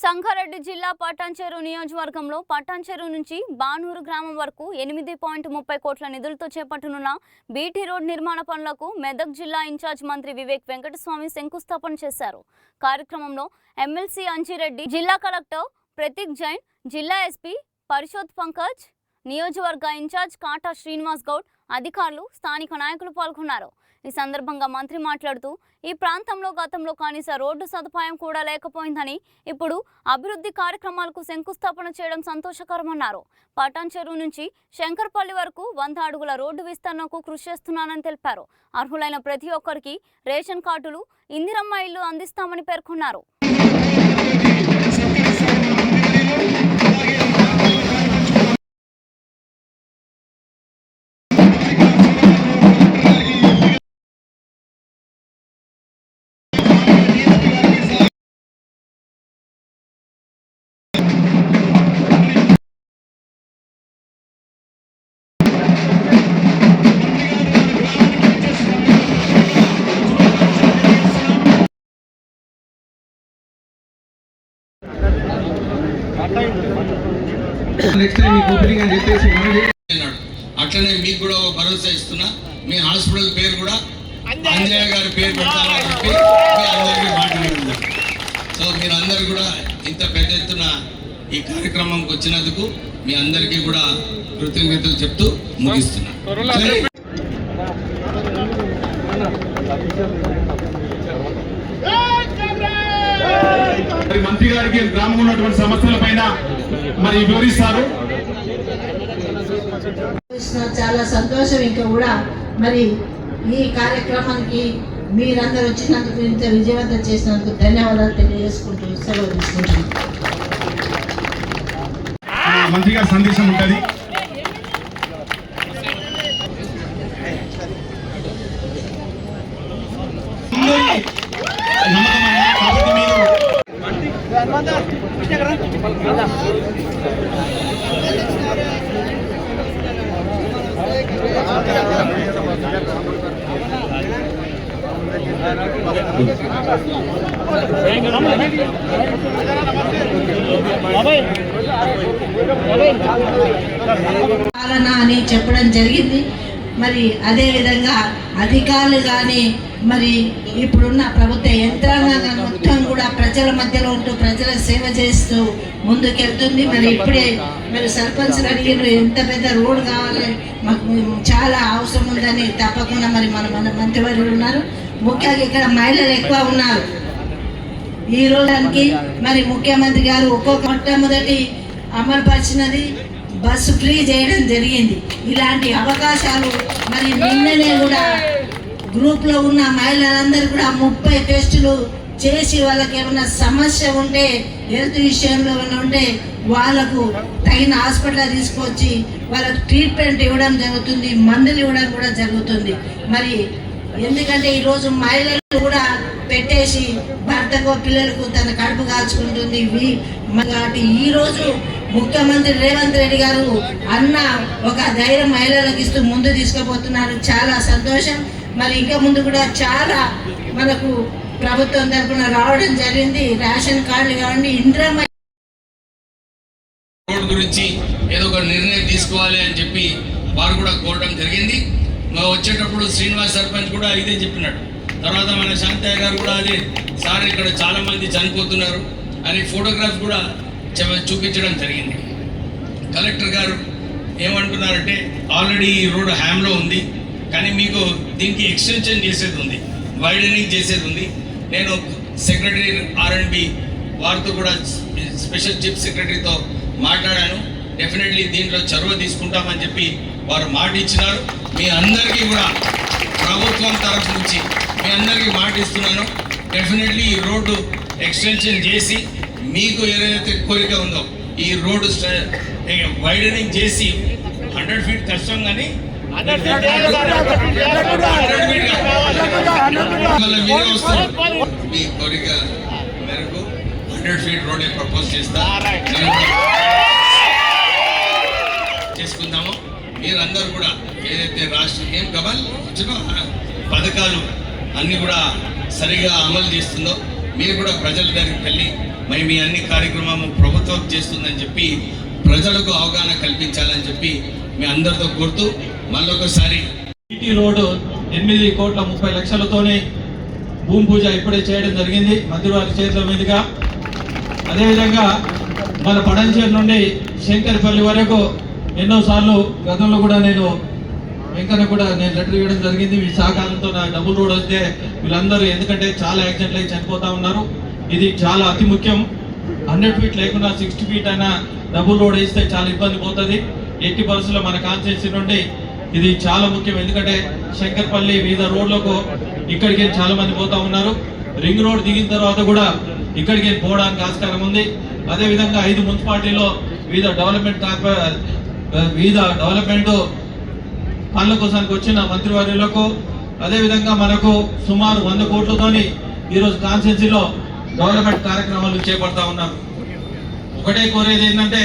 సంగారెడ్డి జిల్లా పటాన్చెరు నియోజకవర్గంలో పటాన్చెరు నుంచి బానూరు గ్రామం వరకు 8.30 కోట్ల నిధులతో చేపట్టనున్న బీటీ రోడ్ నిర్మాణ పనులకు మెదక్ జిల్లా ఇన్ఛార్జ్ మంత్రి వివేక్ వెంకటస్వామి శంకుస్థాపన చేశారు. కార్యక్రమంలో ఎమ్మెల్సీ అంజిరెడ్డి, జిల్లా కలెక్టర్ ప్రతీక్ జైన్, జిల్లా ఎస్పీ పరిషోద్ పంకజ్, నియోజకవర్గ ఇన్ఛార్జ్ కాటా శ్రీనివాస్ గౌడ్, అధికారులు, స్థానిక నాయకులు పాల్గొన్నారు. ఈ సందర్భంగా మంత్రి మాట్లాడుతూ ఈ ప్రాంతంలో గతంలో కనీస రోడ్డు సదుపాయం కూడా లేకపోయిందని ఇప్పుడు అభివృద్ధి కార్యక్రమాలకు శంకుస్థాపన చేయడం సంతోషకరమన్నారు. పటాన్చెరు నుంచి శంకర్పల్లి వరకు 100 అడుగుల రోడ్డు విస్తరణకు కృషి చేస్తున్నానని తెలిపారు. అర్హులైన ప్రతి ఒక్కరికి రేషన్ కార్డులు, ఇందిరమ్మ ఇల్లు అందిస్తామని పేర్కొన్నారు. అట్లనే మీకు కూడా భరోసా ఇస్తున్నా. మీ హాస్పిటల్ పేరు కూడా అంజయ్య గారి పేరు పెడతామని చెప్పి మీ అందరికీ మాట్లాడుతున్నారు. సో మీరందరూ కూడా ఇంత పెద్ద ఎత్తున ఈ కార్యక్రమంకి వచ్చినందుకు మీ అందరికీ కూడా కృతజ్ఞతలు చెప్తూ ముగిస్తున్నా. మంత్రి గారికి గ్రామంలో ఉన్నటువంటి సమస్యల పైన మరి వివరిస్తారు. చాలా సంతోషం. ఇంకా కూడా మరి ఈ కార్యక్రమానికి మీరందరూ వచ్చినందుకు, ఇంత విజయవంతం చేసినందుకు ధన్యవాదాలు తెలియజేసుకుంటూ సెలవు తీసుకుంటున్నాం. మంత్రి గారి సందేశం ఉంటుంది. పాలన అని చెప్పడం జరిగింది. మరి అదే విధంగా అధికారులు కానీ మరి ఇప్పుడున్న ప్రభుత్వ యంత్రాంగం మొత్తం కూడా ప్రజల మధ్యలో ఉంటూ ప్రజల సేవ చేస్తూ ముందుకెళ్తుంది. మరి ఇప్పుడే మరి సర్పంచ్లు అడిగిన ఎంత పెద్ద రోడ్ కావాలి, మాకు చాలా అవసరం ఉందని తప్పకుండా మరి మన మంత్రివర్యులు ఉన్నారు. ముఖ్యంగా ఇక్కడ మహిళలు ఎక్కువ ఉన్నారు. ఈ రోజుకి మరి ముఖ్యమంత్రి గారు ఒక్కొక్క మొట్టమొదటి అమలుపరిచినది బస్సు ఫ్రీ చేయడం జరిగింది. ఇలాంటి అవకాశాలు మరి నిన్ననే కూడా గ్రూప్లో ఉన్న మహిళలందరూ కూడా 30 టెస్టులు చేసి వాళ్ళకి ఏమైనా సమస్య ఉంటే, హెల్త్ విషయంలో ఏమైనా ఉంటే వాళ్ళకు తగిన హాస్పిటల్ తీసుకొచ్చి వాళ్ళకు ట్రీట్మెంట్ ఇవ్వడం జరుగుతుంది, మందులు ఇవ్వడం కూడా జరుగుతుంది. మరి ఎందుకంటే ఈరోజు మహిళలు కూడా పెట్టేసి భర్తకో పిల్లలకు తన కడుపు కాల్చుకుంటుంది. కాబట్టి ఈరోజు ముఖ్యమంత్రి రేవంత్ రెడ్డి గారు అన్న ఒక ధైర్యం మహిళలకు ఇస్తూ ముందు తీసుకుపోతున్నారు. చాలా సంతోషం. మరి ఇంకా ముందు కూడా చాలా మనకు ప్రభుత్వం తరఫున రావడం జరిగింది. రేషన్ కార్డులు కావండి, ఇందిరమ్మ రోడ్ గురించి ఏదో ఒక నిర్ణయం తీసుకోవాలి అని చెప్పి వారు కూడా కోరడం జరిగింది. వచ్చేటప్పుడు శ్రీనివాస్ సర్పంచ్ కూడా ఇదే చెప్పినాడు. తర్వాత మన శాంతయ్య గారు కూడా అదే, సార్ ఇక్కడ చాలా మంది చనిపోతున్నారు అని ఫోటోగ్రాఫ్ కూడా చూపించడం జరిగింది. కలెక్టర్ గారు ఏమంటున్నారంటే ఆల్రెడీ ఈ రోడ్ హ్యామ్లో ఉంది, కానీ మీకు దీనికి ఎక్స్టెన్షన్ చేసేది ఉంది, వైడనింగ్ చేసేది ఉంది. నేను సెక్రటరీ R&B వారితో కూడా స్పెషల్ చీఫ్ సెక్రటరీతో మాట్లాడాను. డెఫినెట్లీ దీంట్లో చొరవ తీసుకుంటామని చెప్పి వారు మాట ఇచ్చినారు. మీ అందరికీ కూడా ప్రభుత్వం తరఫు నుంచి మీ అందరికీ మాట ఇస్తున్నాను. డెఫినెట్లీ ఈ రోడ్డు ఎక్స్టెన్షన్ చేసి మీకు ఏదైతే కోరిక ఉందో ఈ రోడ్డు వైడనింగ్ చేసి 100 ఫీట్ కష్టం, కానీ మీ కోరిక మేరకు 100 ఫీట్ రోడ్ ప్రపోజ్ చేసుకుందాము. మీరందరూ కూడా ఏదైతే రాష్ట్రం ఏం గమల్ పథకాలు అన్ని కూడా సరిగా అమలు చేస్తుందో మీరు కూడా ప్రజల దగ్గరికి వెళ్ళి మేము ఈ అన్ని కార్యక్రమము ప్రభుత్వం చేస్తుందని చెప్పి ప్రజలకు అవగాహన కల్పించాలని చెప్పి మీ అందరితో కోరుతూ మళ్ళొకసారి బీటీ రోడ్డు 8,30,00,000తోనే భూమి పూజ ఇప్పుడే చేయడం జరిగింది మంత్రి వారి చేతుల మీదుగా. అదేవిధంగా మన పడంచేరు నుండి శంకర్పల్లి వరకు ఎన్నోసార్లు గతంలో కూడా నేను వెంకన్న కూడా నేను లెటర్ ఇవ్వడం జరిగింది. ఈ సహకారంతో నా డబుల్ రోడ్ వస్తే వీళ్ళందరూ, ఎందుకంటే చాలా యాక్సిడెంట్లు అయి చనిపోతూ ఉన్నారు. ఇది చాలా అతి ముఖ్యం. 100 ఫీట్ లేకుండా 60 ఫీట్ అయినా డబుల్ రోడ్ వేస్తే చాలా ఇబ్బంది పోతుంది. ఎట్టి పరిస్థితుల్లో మన కాన్స్టిట్యూన్సీ నుండి ఇది చాలా ముఖ్యం. ఎందుకంటే శంకర్పల్లి వివిధ రోడ్లకు ఇక్కడికి చాలా మంది పోతా ఉన్నారు. రింగ్ రోడ్ దిగిన తర్వాత కూడా ఇక్కడికి పోవడానికి ఆస్కారం ఉంది. అదేవిధంగా 5 మున్సిపాలిటీలో వివిధ డెవలప్మెంట్ పనుల కోసానికి వచ్చిన మంత్రివర్యులకు, అదేవిధంగా మనకు సుమారు 100 కోట్లతోని ఈరోజు కాన్స్టిట్యూన్సీలో డెవలప్మెంట్ కార్యక్రమాలు చేపడతా ఉన్నారు. ఒకటే కోరేది ఏంటంటే,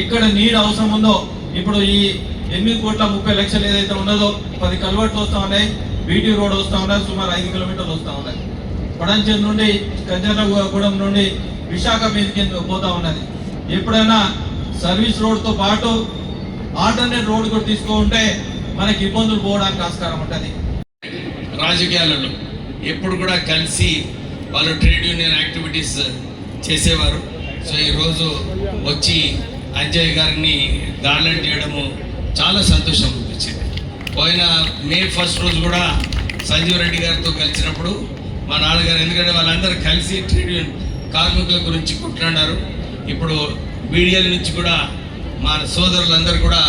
ఎక్కడ నీరు అవసరం ఉందో, ఇప్పుడు ఈ 8,30,00,000 ఏదైతే ఉన్నదో 10 కల్వర్ట్లు వస్తూ ఉన్నాయి, బీటీ రోడ్ వస్తూ ఉన్నాయి, సుమారు 5 కిలోమీటర్లు వస్తూ ఉన్నాయి. పడంచేరు నుండి కంచర్లగూడెం నుండి విశాఖ మీదకి పోతా ఉన్నది. ఎప్పుడైనా సర్వీస్ రోడ్తో పాటు ఆల్టర్నేట్ రోడ్ కూడా తీసుకుంటే మనకి ఇబ్బందులు పోవడానికి ఆస్కారం ఉంటుంది. రాజకీయాలలో ఎప్పుడు కూడా కలిసి వాళ్ళు ట్రేడ్ యూనియన్ యాక్టివిటీస్ చేసేవారు. సో ఈరోజు వచ్చి అజయ్ గారిని గార్లెండ్ చేయడము చాలా సంతోషం అనిపించింది. పోయిన మే 1 రోజు కూడా సంజీవ్ రెడ్డి గారితో కలిసినప్పుడు మా నాన్నగారు, ఎందుకంటే వాళ్ళందరూ కలిసి ట్రేడ్ యూనియన్ కార్మికుల గురించి కొట్లాడారు. ఇప్పుడు బీడీఎల్ నుంచి కూడా మా సోదరులందరూ కూడా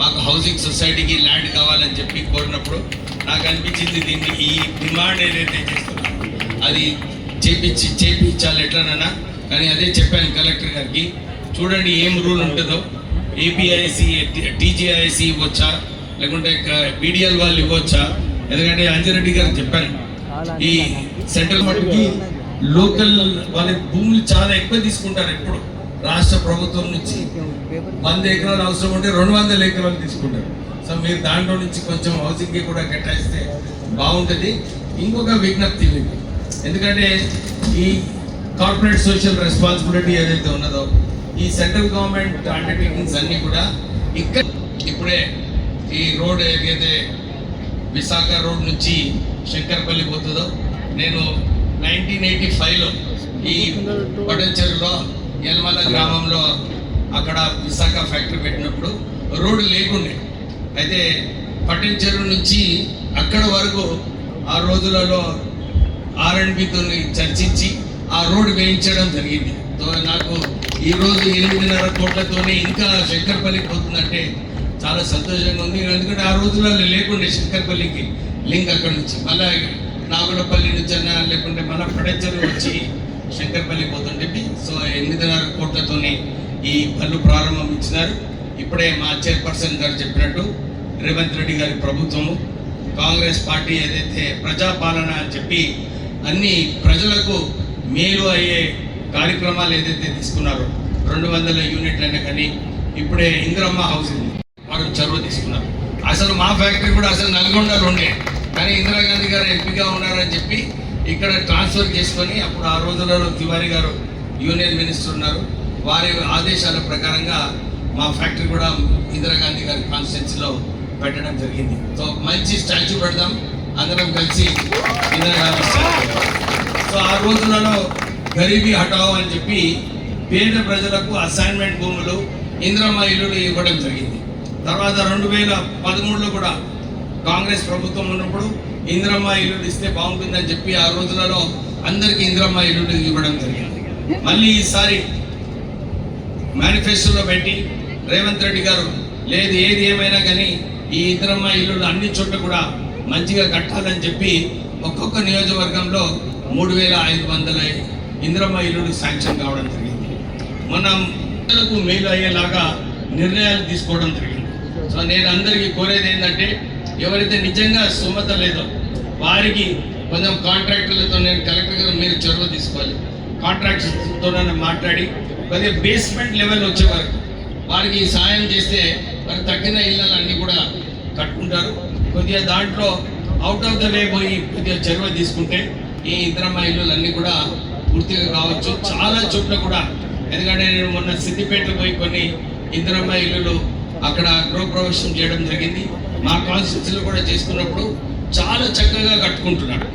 మాకు హౌసింగ్ సొసైటీకి ల్యాండ్ కావాలని చెప్పి కోరినప్పుడు నాకు అనిపించింది, దీన్ని ఈ డిమాండ్ ఏదైతే చేస్తున్నారో అది చేపించాలి ఎట్లనన్నా. కానీ అదే చెప్పాను కలెక్టర్ గారికి, చూడండి ఏం రూల్ ఉంటుందో, ఏపీఐసి టీజీఐసి ఇవ్వచ్చా, లేకుంటే బీడీఎల్ వాళ్ళు ఇవ్వచ్చా. ఎందుకంటే అంజిరెడ్డి గారికి చెప్పాను, ఈ సెంట్రల్ మట్టుకి లోకల్ వాళ్ళ భూములు చాలా ఎక్కువ తీసుకుంటారు. ఎప్పుడు రాష్ట్ర ప్రభుత్వం నుంచి 100 ఎకరాలు అవసరం ఉంటే 200 ఎకరాలు తీసుకుంటారు. సో మీరు దాంట్లో నుంచి కొంచెం హౌసింగ్కి కూడా కేటాయిస్తే బాగుంటుంది. ఇంకొక విజ్ఞప్తి మీకు, ఎందుకంటే ఈ కార్పొరేట్ సోషల్ రెస్పాన్సిబిలిటీ ఏదైతే ఉన్నదో, ఈ సెంట్రల్ గవర్నమెంట్ అండర్టేకింగ్స్ అన్నీ కూడా ఇక్కడ ఇప్పుడే ఈ రోడ్ ఏదైతే విశాఖ రోడ్ నుంచి శంకర్పల్లి పోతుందో, నేను 1985లో ఈ పడంచెరులో యలమల గ్రామంలో అక్కడ విశాఖ ఫ్యాక్టరీ పెట్టినప్పుడు రోడ్డు లేకుండే. అయితే పట్టంచెరు నుంచి అక్కడ వరకు ఆ రోజులలో R&Bతో చర్చించి ఆ రోడ్డు వేయించడం జరిగింది. నాకు ఈరోజు 8.5 కోట్లతోనే ఇంకా శంకర్పల్లికి పోతుందంటే చాలా సంతోషంగా ఉంది. ఎందుకంటే ఆ రోజులలో లేకుండే శంకర్పల్లికి లింక్ అక్కడ నుంచి మళ్ళీ నాగులపల్లి నుంచి అన్నా, లేకుంటే మన పడంచెరు వచ్చి శంకర్పల్లి పోతుంటే. సో 8.5 కోట్లతోని ఈ పనులు ప్రారంభం ఇచ్చినారు. ఇప్పుడే మా చైర్పర్సన్ గారు చెప్పినట్టు రేవంత్ రెడ్డి గారి ప్రభుత్వము, కాంగ్రెస్ పార్టీ ఏదైతే ప్రజాపాలన అని చెప్పి అన్ని ప్రజలకు మేలు అయ్యే కార్యక్రమాలు ఏదైతే తీసుకున్నారో, 200 యూనిట్లైనా కానీ, ఇప్పుడే ఇందిరమ్మ హౌసింగ్ వారు చొరవ తీసుకున్నారు. అసలు మా ఫ్యాక్టరీ కూడా అసలు నల్గొండలో ఉండే, కానీ ఇందిరాగాంధీ గారు ఎంపీగా ఉన్నారని చెప్పి ఇక్కడ ట్రాన్స్ఫర్ చేసుకొని, అప్పుడు ఆ రోజులలో తివారీ గారు యూనియన్ మినిస్టర్ ఉన్నారు, వారి ఆదేశాల ప్రకారంగా మా ఫ్యాక్టరీ కూడా ఇందిరాగాంధీ గారి కాన్స్టిట్యున్సీలో పెట్టడం జరిగింది. సో మంచి స్టాచ్యూ పెడదాం అందరం కలిసి ఇందిరాగాంధీ స్టాచ్యూ. సో ఆ రోజులలో గరీబీ హటావో అని చెప్పి పేద ప్రజలకు అసైన్మెంట్ భూములు, ఇందిరమ్మ ఇల్లులు ఇవ్వడం జరిగింది. తర్వాత 2013లో కూడా కాంగ్రెస్ ప్రభుత్వం ఉన్నప్పుడు ఇందిరమ్మ ఇల్లులు ఇస్తే బాగుంటుందని చెప్పి ఆ రోజులలో అందరికీ ఇందిరమ్మ ఇల్లులు ఇవ్వడం జరిగింది. మళ్ళీ ఈసారి మేనిఫెస్టోలో పెట్టి రేవంత్ రెడ్డి గారు, లేదు ఏది ఏమైనా కానీ ఈ ఇందిరమ్మ ఇల్లులు అన్ని చోట్ల కూడా మంచిగా కట్టాలని చెప్పి ఒక్కొక్క నియోజకవర్గంలో 3,500 ఇందిరమ్మ ఇల్లులు శాంక్షన్ కావడం జరిగింది. మనం ప్రజలకు మేలు అయ్యేలాగా నిర్ణయాలు తీసుకోవడం జరిగింది. సో నేను అందరికీ కోరేది ఏంటంటే, ఎవరైతే నిజంగా స్తోమత లేదో వారికి కొంచెం కాంట్రాక్టర్లతో, నేను కలెక్టర్ గారు మీరు చొరవ తీసుకోవాలి, కాంట్రాక్టర్స్తో మాట్లాడి కొద్దిగా బేస్మెంట్ లెవెల్ వచ్చే వరకు వారికి సాయం చేస్తే వారికి తగ్గిన ఇళ్ళని అన్నీ కూడా కట్టుకుంటారు. కొద్దిగా దాంట్లో అవుట్ ఆఫ్ ద వే పోయి కొద్దిగా చొరవ తీసుకుంటే ఈ ఇందిరమ్మ ఇల్లులు అన్నీ కూడా పూర్తిగా కావచ్చు. చాలా చోట్ల కూడా, ఎందుకంటే నేను మొన్న సిద్దిపేటలో పోయి కొన్ని ఇందిరమ్మ ఇల్లులు అక్కడ గృహప్రవేశం చేయడం జరిగింది. మా కాన్స్టిట్యూన్సీలో కూడా చేసుకున్నప్పుడు చాలా చక్కగా కట్టుకుంటున్నాడు.